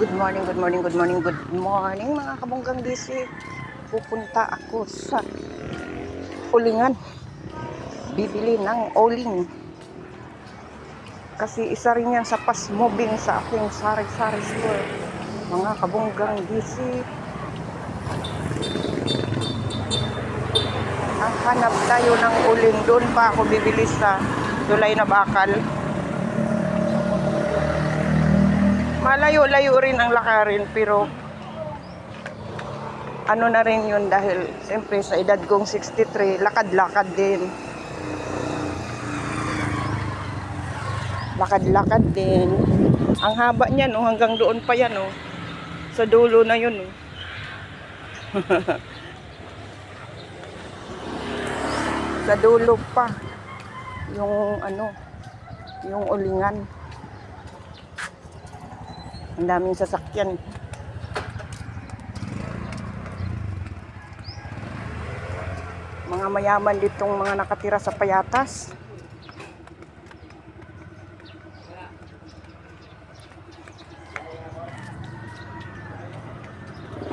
Good morning, good morning, good morning, good morning mga kabunggang DC. Pupunta ako sa ulingan. Bibili ng uling. Kasi isa rin yan sa fast moving sa aking sari-sari store. Mga kabunggang DC. Ang hanap tayo ng uling. Doon pa ako bibili sa Tulay na Bakal. Malayo-layo rin ang lakarin pero ano na rin yun dahil siyempre sa edad kong 63, lakad-lakad din. Lakad-lakad din. Ang haba niya no, hanggang doon pa yan no. Sa dulo na yun no. Sa dulo pa yung ano, yung ulingan. Ang daming sasakyan. Mga mayaman ditong mga nakatira sa Payatas.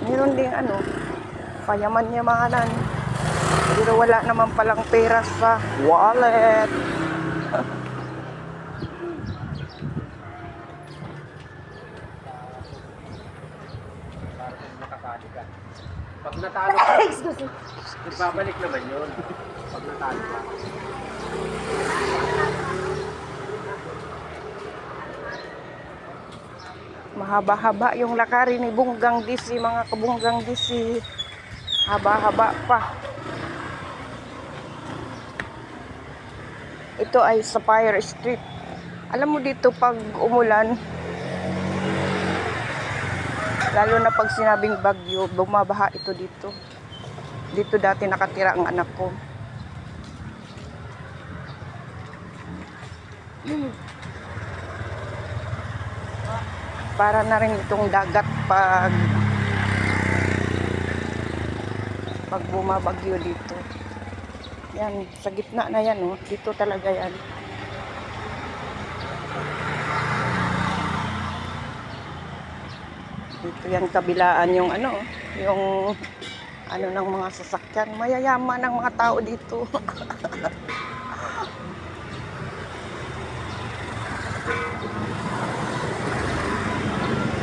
Meron ding ano, payaman-yamanan. Pero wala naman palang pera sa wallet. Pag natalo ka, nagbabalik naman yun. Pag natalo ka. Mahaba-haba yung lakarin ni Bunggang DC, mga kabunggang DC. Haba-haba pa. Ito ay Sapphire Street. Alam mo dito pag umulan, lalo na pag sinabing bagyo, bumabaha ito dito. Dito dati nakatira ang anak ko. Para na rin itong dagat pag bumabagyo dito. Yan, sa gitna na yan, oh. Dito talaga yan. Dito yan kabilaan yung ano, yung ano ng mga sasakyan. Mayayaman ang mga tao dito.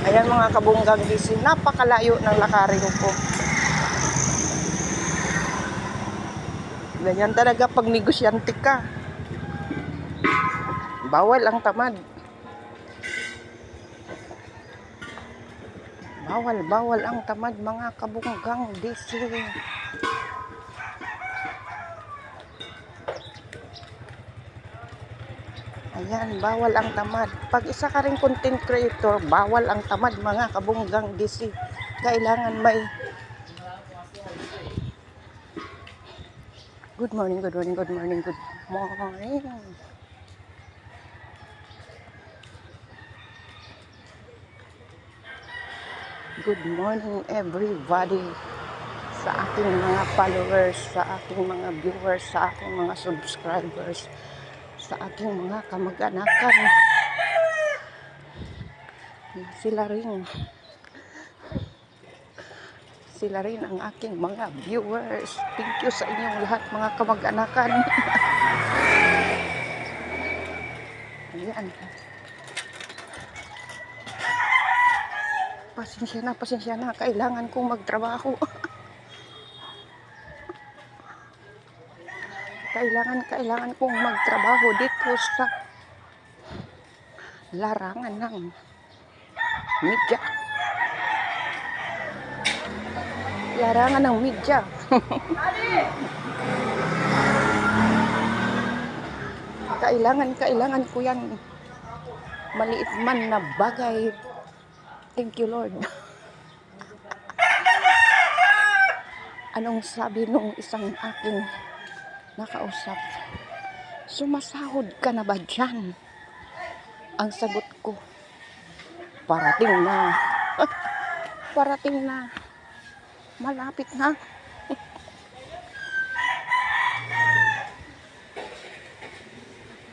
Ayan mga kabunggang DC, napakalayo ng lakarin ko. Ganyan talaga pag negosyante ka. Bawal ang tamad. Bawal ang tamad mga kabunggang DC. Ayan, bawal ang tamad. Pag isa ka rin content creator, bawal ang tamad mga kabunggang DC. Kailangan may good morning, good morning, good morning, good morning. Good morning everybody. Sa aking mga followers, sa aking mga viewers, sa aking mga subscribers, sa aking mga kamag-anakan. Sila rin ang aking mga viewers. Thank you sa inyong lahat mga kamag-anakan. Ayan. Pasensya na. Kailangan kong magtrabaho. Kailangan kong magtrabaho dito sa larangan ng media. Larangan ng media. Kailangan ko yan. Maliit man na bagay. Thank you, Lord. Anong sabi nung isang aking nakausap? Sumasahod ka na ba dyan? Ang sagot ko, parating na. Parating na. Malapit na.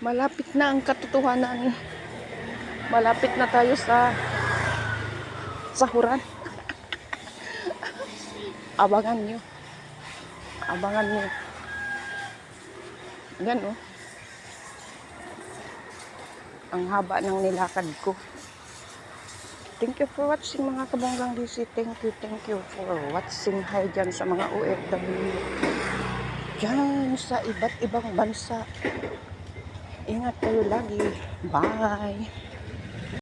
Malapit na ang katotohanan. Malapit na tayo sa Sahuran. Abangan nyo. Abangan nyo. Yan oh. Ang haba ng nilakad ko. Thank you for watching mga kabonggang DC. Thank you for watching. Hi dyan sa mga OFW. Dyan sa iba't ibang bansa. Ingat kayo lagi. Bye.